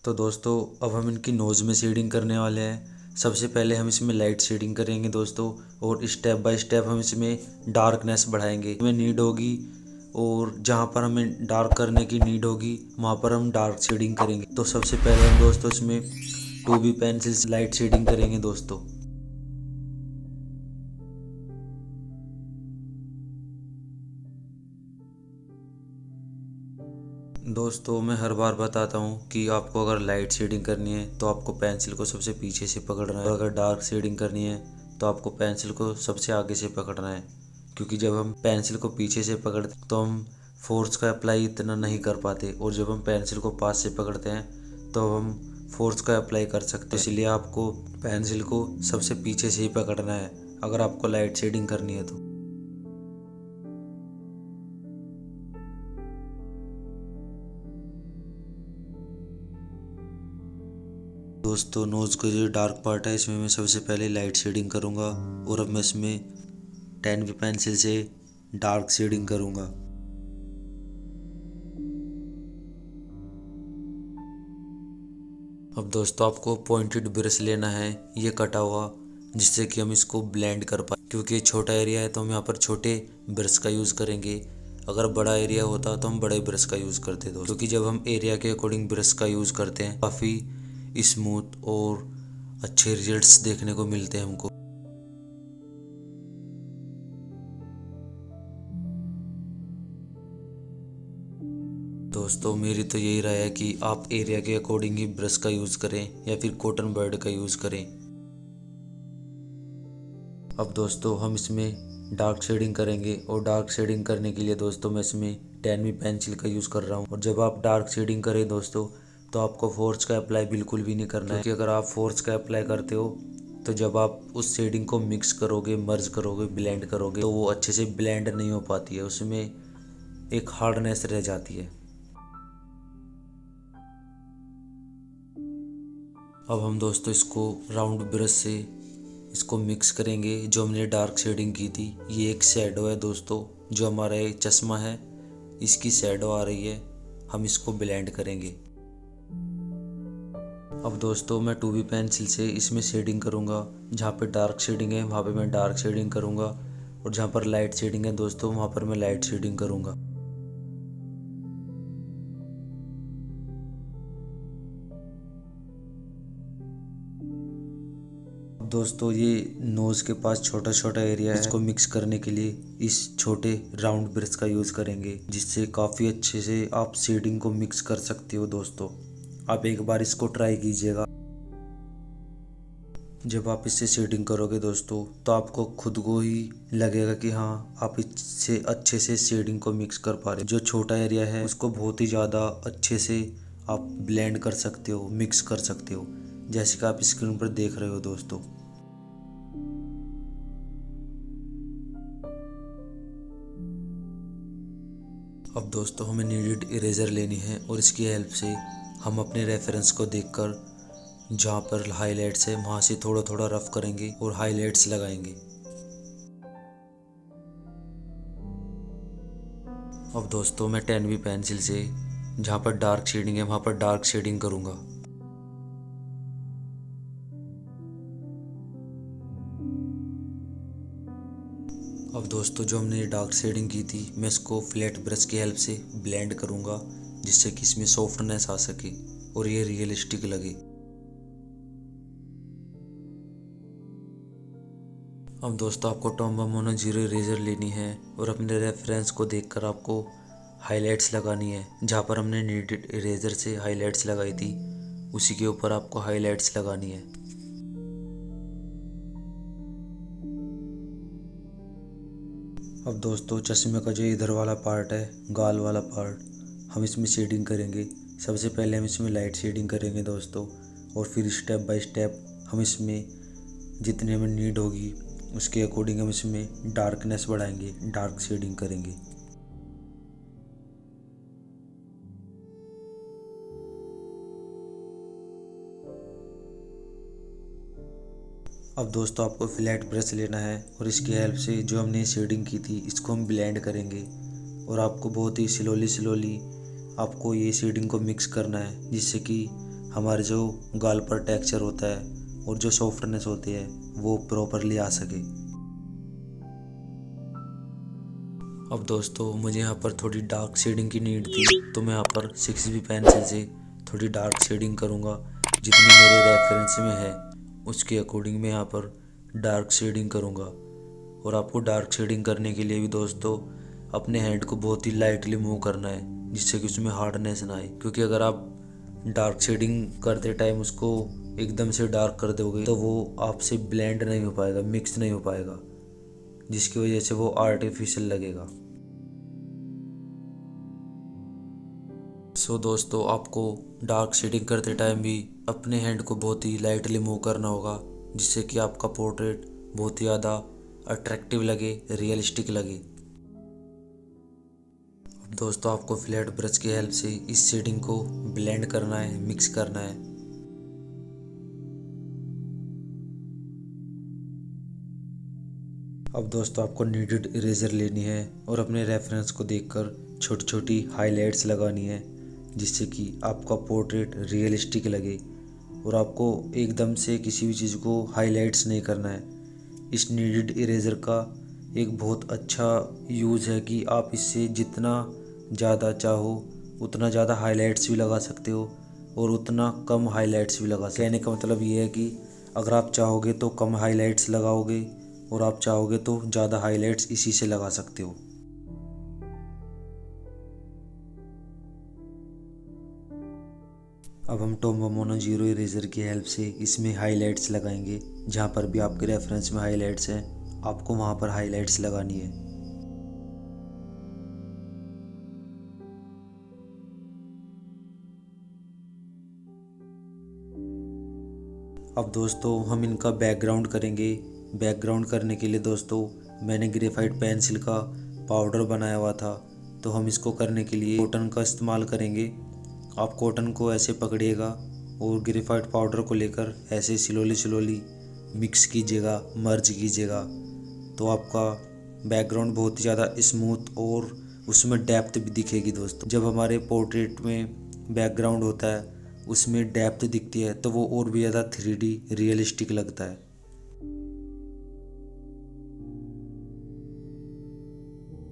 तो दोस्तों अब हम इनकी नोज़ में शेडिंग करने वाले हैं। सबसे पहले हम इसमें लाइट शेडिंग करेंगे दोस्तों, और स्टेप बाय स्टेप हम इसमें डार्कनेस बढ़ाएंगे। हमें नीड होगी और जहाँ पर हमें डार्क करने की नीड होगी वहाँ पर हम डार्क शेडिंग करेंगे। तो सबसे पहले हम दोस्तों इसमें 2B पेंसिल से लाइट शेडिंग करेंगे दोस्तों। दोस्तों मैं हर बार बताता हूँ कि आपको अगर लाइट शेडिंग करनी है तो आपको पेंसिल को सबसे पीछे से पकड़ना है, और अगर डार्क शेडिंग करनी है तो आपको पेंसिल को सबसे आगे से पकड़ना है। क्योंकि जब हम पेंसिल को पीछे से पकड़ते तो हम फोर्स का अप्लाई इतना नहीं कर पाते, और जब हम पेंसिल को पास से पकड़ते हैं तो हम फोर्स का अप्लाई कर सकते हैं। इसलिए आपको पेंसिल को सबसे पीछे से ही पकड़ना है अगर आपको लाइट शेडिंग करनी है तो। दोस्तों नोज़ का जो डार्क पार्ट है इसमें मैं सबसे पहले लाइट शेडिंग करूँगा, और अब मैं इसमें 10B पेंसिल से डार्क शेडिंग करूँगा। अब दोस्तों आपको पॉइंटेड ब्रश लेना है, ये कटा हुआ, जिससे कि हम इसको ब्लेंड कर पाए। क्योंकि ये छोटा एरिया है तो हम यहाँ पर छोटे ब्रश का यूज़ करेंगे। अगर बड़ा एरिया होता तो हम बड़े ब्रश का यूज़ करते दोस्तों। क्योंकि जब हम एरिया के अकॉर्डिंग ब्रश का यूज़ करते हैं काफ़ी स्मूथ और अच्छे रिजल्ट्स देखने को मिलते हैं हमको। दोस्तों मेरी तो यही राय है कि आप एरिया के अकॉर्डिंग ही ब्रश का यूज़ करें या फिर कॉटन बर्ड का यूज़ करें। अब दोस्तों हम इसमें डार्क शेडिंग करेंगे, और डार्क शेडिंग करने के लिए दोस्तों मैं इसमें 10B पेंसिल का यूज़ कर रहा हूँ। और जब आप डार्क शेडिंग करें दोस्तों तो आपको फोर्स का अप्लाई बिल्कुल भी नहीं करना है। क्योंकि अगर आप फोर्स का अप्लाई करते हो तो जब आप उस शेडिंग को मिक्स करोगे, मर्ज करोगे, ब्लेंड करोगे तो वो अच्छे से ब्लेंड नहीं हो पाती है, उसमें एक हार्डनेस रह जाती है। अब हम दोस्तों इसको राउंड ब्रश से इसको मिक्स करेंगे। जो हमने डार्क शेडिंग की थी, ये एक शैडो है दोस्तों, जो हमारा ये चश्मा है इसकी शैडो आ रही है, हम इसको ब्लेंड करेंगे। अब दोस्तों मैं 2B पेंसिल से इसमें शेडिंग करूँगा। जहाँ पे डार्क शेडिंग है वहाँ पे मैं डार्क शेडिंग करूँगा, और जहाँ पर लाइट शेडिंग है दोस्तों वहाँ पर मैं लाइट शेडिंग करूँगा। दोस्तों ये नोज़ के पास छोटा छोटा एरिया है, इसको मिक्स करने के लिए इस छोटे राउंड ब्रश का यूज़ करेंगे, जिससे काफ़ी अच्छे से आप शेडिंग को मिक्स कर सकते हो। दोस्तों आप एक बार इसको ट्राई कीजिएगा। जब आप इससे शेडिंग करोगे दोस्तों तो आपको खुद को ही लगेगा कि हाँ आप इससे अच्छे से शेडिंग को मिक्स कर पा रहे हो। जो छोटा एरिया है उसको बहुत ही ज़्यादा अच्छे से आप ब्लेंड कर सकते हो, मिक्स कर सकते हो, जैसे कि आप स्क्रीन पर देख रहे हो दोस्तों। अब दोस्तों हमें नीडेड इरेज़र लेनी है, और इसकी हेल्प से हम अपने रेफरेंस को देखकर जहाँ पर हाइलाइट्स है वहाँ से थोड़ा थोड़ा रफ करेंगे और हाइलाइट्स लगाएंगे। अब दोस्तों मैं 10B पेंसिल से जहाँ पर डार्क शेडिंग है वहाँ पर डार्क शेडिंग करूँगा। अब दोस्तों जो हमने डार्क शेडिंग की थी मैं इसको फ्लैट ब्रश की हेल्प से ब्लेंड करूँगा, जिससे कि इसमें सॉफ्टनेस आ सके और ये रियलिस्टिक लगे। अब दोस्तों आपको टॉम्बा मोनो जीरो इरेजर लेनी है, और अपने रेफरेंस को देखकर आपको हाइलाइट्स लगानी है। जहाँ पर हमने नीडेड इरेजर से हाइलाइट्स लगाई थी उसी के ऊपर आपको हाइलाइट्स लगानी है। अब दोस्तों चश्मे का जो इधर वाला पार्ट है, गाल वाला पार्ट, हम इसमें शेडिंग करेंगे। सबसे पहले हम इसमें लाइट शेडिंग करेंगे दोस्तों, और फिर स्टेप बाय स्टेप हम इसमें जितनी हमें नीड होगी उसके अकॉर्डिंग हम इसमें डार्कनेस बढ़ाएंगे, डार्क शेडिंग करेंगे। अब दोस्तों आपको फ्लैट ब्रश लेना है, और इसकी हेल्प से जो हमने शेडिंग की थी इसको हम ब्लेंड करेंगे, और आपको बहुत ही स्लोली आपको ये शेडिंग को मिक्स करना है, जिससे कि हमारे जो गाल पर टेक्सचर होता है और जो सॉफ्टनेस होती है वो प्रॉपरली आ सके। अब दोस्तों मुझे यहाँ पर थोड़ी डार्क शेडिंग की नीड थी, तो मैं यहाँ पर 6B पेंसिल से थोड़ी डार्क शेडिंग करूँगा। जितनी मेरे रेफरेंस में है उसके अकॉर्डिंग मैं यहाँ पर डार्क शेडिंग करूँगा। और आपको डार्क शेडिंग करने के लिए भी दोस्तों अपने हैंड को बहुत ही लाइटली मूव करना है, जिससे कि उसमें हार्डनेस ना आए। क्योंकि अगर आप डार्क शेडिंग करते टाइम उसको एकदम से डार्क कर दोगे तो वो आपसे ब्लेंड नहीं हो पाएगा, मिक्स नहीं हो पाएगा, जिसकी वजह से वो आर्टिफिशियल लगेगा। सो दोस्तों आपको डार्क शेडिंग करते टाइम भी अपने हैंड को बहुत ही लाइटली मूव करना होगा, जिससे कि आपका पोर्ट्रेट बहुत ही ज़्यादा अट्रैक्टिव लगे, रियलिस्टिक लगे। अब दोस्तों आपको फ्लैट ब्रश की हेल्प से इस शेडिंग को ब्लेंड करना है, मिक्स करना है। अब दोस्तों आपको नीडेड इरेजर लेनी है और अपने रेफरेंस को देखकर छोटी छोटी हाइलाइट्स लगानी है, जिससे कि आपका पोर्ट्रेट रियलिस्टिक लगे। और आपको एकदम से किसी भी चीज़ को हाइलाइट्स नहीं करना है। इस नीडेड इरेज़र का एक बहुत अच्छा यूज़ है कि आप इससे जितना ज़्यादा चाहो उतना ज़्यादा हाइलाइट्स भी लगा सकते हो और उतना कम हाइलाइट्स भी लगा सकते हो। कहने का मतलब ये है कि अगर आप चाहोगे तो कम हाइलाइट्स लगाओगे और आप चाहोगे तो ज़्यादा हाइलाइट्स इसी से लगा सकते हो। अब हम टॉम्बो मोनो जीरो इरेज़र की हेल्प से इसमें हाइलाइट्स लगाएंगे। जहाँ पर भी आपके रेफरेंस में हाइलाइट्स हैं आपको वहाँ पर हाइलाइट्स लगानी है। अब दोस्तों हम इनका बैकग्राउंड करेंगे। बैकग्राउंड करने के लिए दोस्तों मैंने ग्रेफाइट पेंसिल का पाउडर बनाया हुआ था, तो हम इसको करने के लिए कॉटन का इस्तेमाल करेंगे। आप कॉटन को ऐसे पकड़िएगा और ग्रेफाइट पाउडर को लेकर ऐसे स्लोली मिक्स कीजिएगा, मर्ज कीजिएगा, तो आपका बैकग्राउंड बहुत ही ज़्यादा स्मूथ और उसमें डेप्थ भी दिखेगी। दोस्तों जब हमारे पोर्ट्रेट में बैकग्राउंड होता है उसमें डेप्थ दिखती है तो वो और भी ज़्यादा 3D रियलिस्टिक लगता है।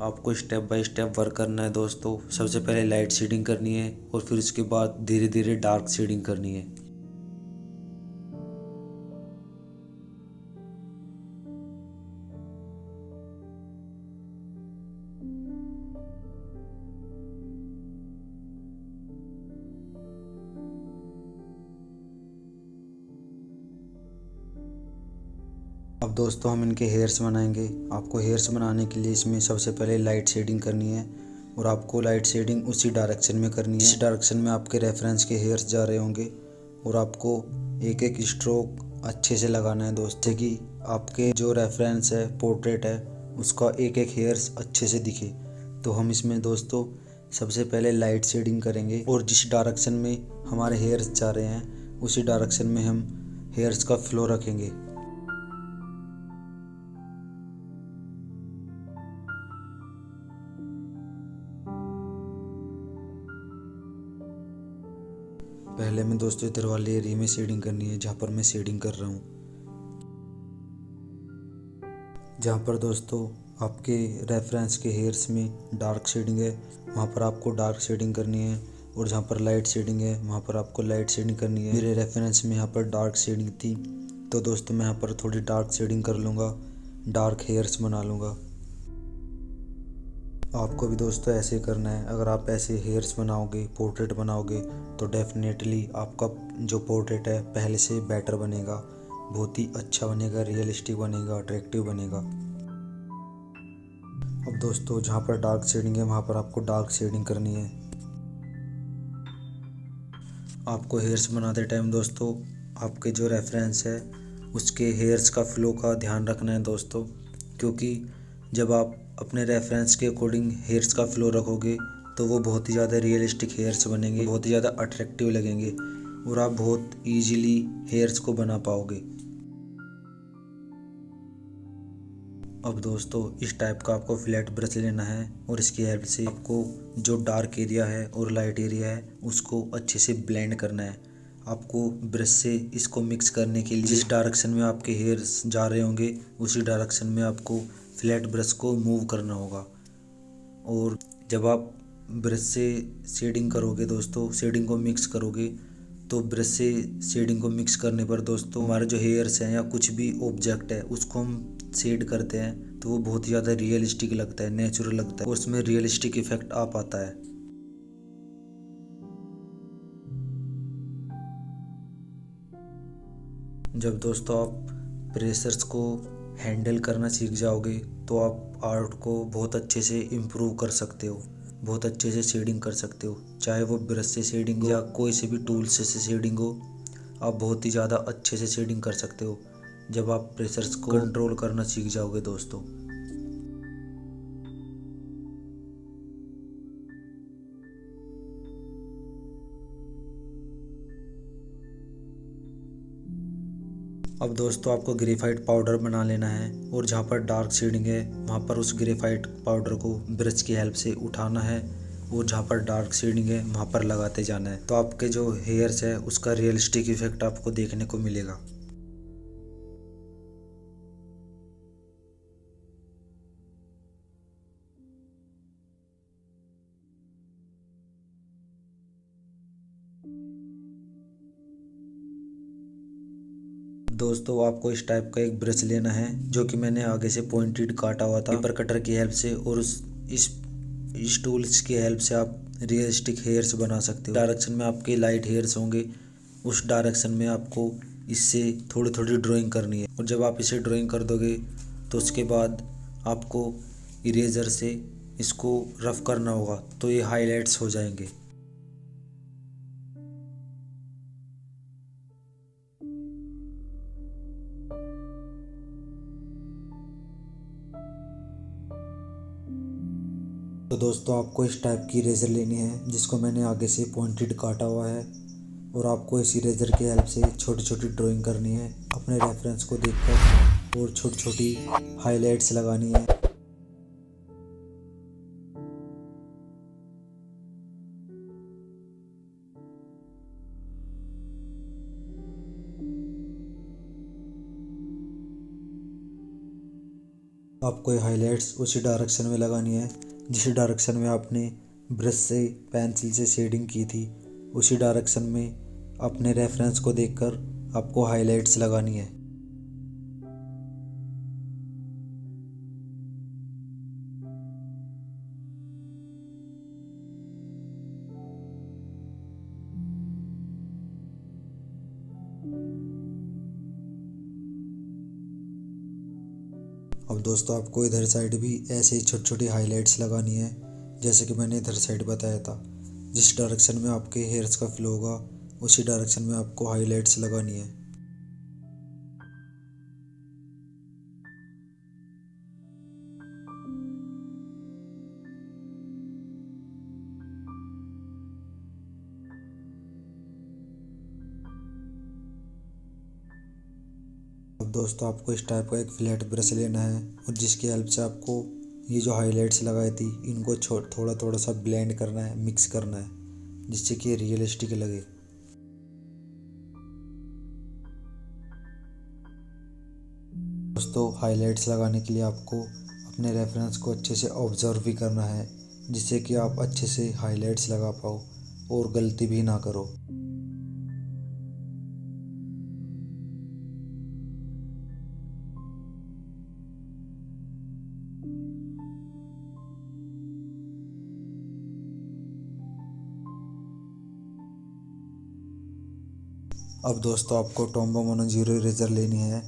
आपको स्टेप बाय स्टेप वर्क करना है दोस्तों। सबसे पहले लाइट शेडिंग करनी है और फिर उसके बाद धीरे धीरे डार्क शेडिंग करनी है। अब दोस्तों हम इनके हेयर्स बनाएंगे। आपको हेयर्स बनाने के लिए इसमें सबसे पहले लाइट शेडिंग करनी है और आपको लाइट शेडिंग उसी डायरेक्शन में करनी है। इस डायरेक्शन में आपके रेफरेंस के हेयर्स जा रहे होंगे और आपको एक एक स्ट्रोक अच्छे से लगाना है दोस्तों, कि आपके जो रेफरेंस है, पोर्ट्रेट है, उसका एक एक हेयर्स अच्छे से दिखे। तो हम इसमें दोस्तों सबसे पहले लाइट शेडिंग करेंगे और जिस डायरेक्शन में हमारे हेयर्स जा रहे हैं उसी डायरेक्शन में हम हेयर्स का फ्लो रखेंगे। पहले में दोस्तों इधर वाले एरिया में शेडिंग करनी है जहाँ पर मैं शेडिंग कर रहा हूँ। जहाँ पर दोस्तों आपके रेफरेंस के हेयर्स में डार्क शेडिंग है वहाँ पर आपको डार्क शेडिंग करनी है और जहाँ पर लाइट शेडिंग है वहाँ पर आपको लाइट शेडिंग करनी है। मेरे रेफरेंस में यहाँ पर डार्क शेडिंग थी तो दोस्तों मैं यहाँ पर थोड़ी डार्क शेडिंग कर लूँगा, डार्क हेयर्स बना लूँगा। आपको भी दोस्तों ऐसे करना है। अगर आप ऐसे हेयर्स बनाओगे, पोर्ट्रेट बनाओगे तो डेफिनेटली आपका जो पोर्ट्रेट है पहले से बेटर बनेगा, बहुत ही अच्छा बनेगा, रियलिस्टिक बनेगा, अट्रैक्टिव बनेगा। अब दोस्तों जहाँ पर डार्क शेडिंग है वहाँ पर आपको डार्क शेडिंग करनी है। आपको हेयर्स बनाते टाइम दोस्तों आपके जो रेफरेंस है उसके हेयर्स का फ्लो का ध्यान रखना है दोस्तों, क्योंकि जब आप अपने रेफरेंस के अकॉर्डिंग हेयर्स का फ्लो रखोगे तो वो बहुत ही ज़्यादा रियलिस्टिक हेयर्स बनेंगे, बहुत ही ज़्यादा अट्रैक्टिव लगेंगे और आप बहुत इजीली हेयर्स को बना पाओगे। अब दोस्तों इस टाइप का आपको फ्लैट ब्रश लेना है और इसकी हेल्प से आपको जो डार्क एरिया है और लाइट एरिया है उसको अच्छे से ब्लेंड करना है। आपको ब्रश से इसको मिक्स करने के लिए जिस डायरेक्शन में आपके हेयर्स जा रहे होंगे उसी डायरेक्शन में आपको फ्लैट ब्रश को मूव करना होगा। और जब आप ब्रश से शेडिंग करोगे दोस्तों, शेडिंग को मिक्स करोगे, तो ब्रश से शेडिंग को मिक्स करने पर दोस्तों हमारे जो हेयर्स हैं या कुछ भी ऑब्जेक्ट है उसको हम शेड करते हैं तो वो बहुत ही ज़्यादा रियलिस्टिक लगता है, नेचुरल लगता है, और उसमें रियलिस्टिक इफेक्ट आ पाता है। जब दोस्तों आप प्रेशर्स को हैंडल करना सीख जाओगे तो आप आर्ट को बहुत अच्छे से इम्प्रूव कर सकते हो, बहुत अच्छे से शेडिंग कर सकते हो, चाहे वो ब्रश से शेडिंग हो या कोई से भी टूल से शेडिंग हो, आप बहुत ही ज़्यादा अच्छे से शेडिंग कर सकते हो जब आप प्रेशर्स को कंट्रोल करना सीख जाओगे दोस्तों। अब दोस्तों आपको ग्रेफाइट पाउडर बना लेना है और जहाँ पर डार्क शेडिंग है वहाँ पर उस ग्रेफाइट पाउडर को ब्रश की हेल्प से उठाना है और जहाँ पर डार्क शेडिंग है वहाँ पर लगाते जाना है, तो आपके जो हेयर्स है उसका रियलिस्टिक इफेक्ट आपको देखने को मिलेगा। दोस्तों आपको इस टाइप का एक ब्रश लेना है जो कि मैंने आगे से पॉइंटेड काटा हुआ था पेपर कटर की हेल्प से, और इस टूल्स की हेल्प से आप रियलिस्टिक हेयर्स बना सकते हो। डायरेक्शन में आपके लाइट हेयर्स होंगे उस डायरेक्शन में आपको इससे थोड़ी थोड़ी ड्राइंग करनी है, और जब आप इसे ड्राइंग कर दोगे तो उसके बाद आपको इरेजर से इसको रफ करना होगा तो ये हाईलाइट्स हो जाएंगे। तो दोस्तों आपको इस टाइप की इरेज़र लेनी है जिसको मैंने आगे से पॉइंटेड काटा हुआ है, और आपको इस इरेज़र की हेल्प से छोटी छोटी ड्राइंग करनी है अपने रेफरेंस को देखकर, और छोटी छोटी हाइलाइट्स लगानी है। आपको ये हाइलाइट्स उसी डायरेक्शन में लगानी है जिस डायरेक्शन में आपने ब्रश से पेंसिल से शेडिंग की थी, उसी डायरेक्शन में अपने रेफरेंस को देखकर आपको हाइलाइट्स लगानी है। अब दोस्तों आपको इधर साइड भी ऐसे ही छोटी छोटी हाइलाइट्स लगानी है जैसे कि मैंने इधर साइड बताया था। जिस डायरेक्शन में आपके हेयर्स का फ्लो होगा उसी डायरेक्शन में आपको हाइलाइट्स लगानी है। अब दोस्तों आपको इस टाइप का एक फ्लैट ब्रश लेना है और जिसकी हेल्प से आपको ये जो हाइलाइट्स लगाई थी इनको थोड़ा थोड़ा सा ब्लेंड करना है, मिक्स करना है, जिससे कि रियलिस्टिक लगे। दोस्तों हाइलाइट्स लगाने के लिए आपको अपने रेफरेंस को अच्छे से ऑब्जर्व भी करना है जिससे कि आप अच्छे से हाइलाइट्स लगा पाओ और गलती भी ना करो। अब दोस्तों आपको टॉम्बो मोनो जीरो इरेजर लेनी है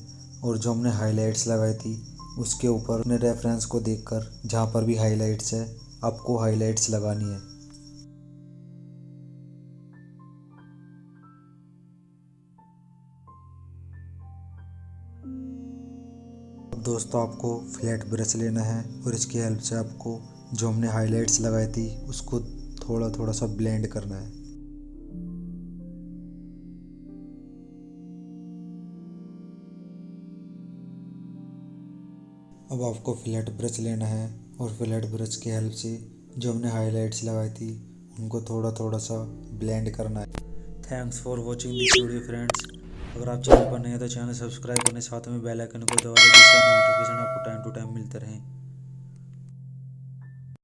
और जो हमने हाइलाइट्स लगाई थी उसके ऊपर अपने रेफरेंस को देखकर जहाँ पर भी हाइलाइट्स है आपको हाइलाइट्स लगानी है। अब दोस्तों आपको फ्लैट ब्रश लेना है और इसकी हेल्प से आपको जो हमने हाइलाइट्स लगाई थी उसको थोड़ा थोड़ा सा ब्लेंड करना है। अब आपको फ्लैट ब्रश लेना है और फ्लैट ब्रश की हेल्प से जो हमने हाइलाइट्स लगाई थी उनको थोड़ा थोड़ा सा ब्लेंड करना है thanks for watching this video friends. अगर आप चैनल पर नए हैं तो चैनल सब्सक्राइब करने साथ में बेल आइकन को दबा दें जिससे नोटिफिकेशन आपको टाइम टू टाइम मिलते रहें।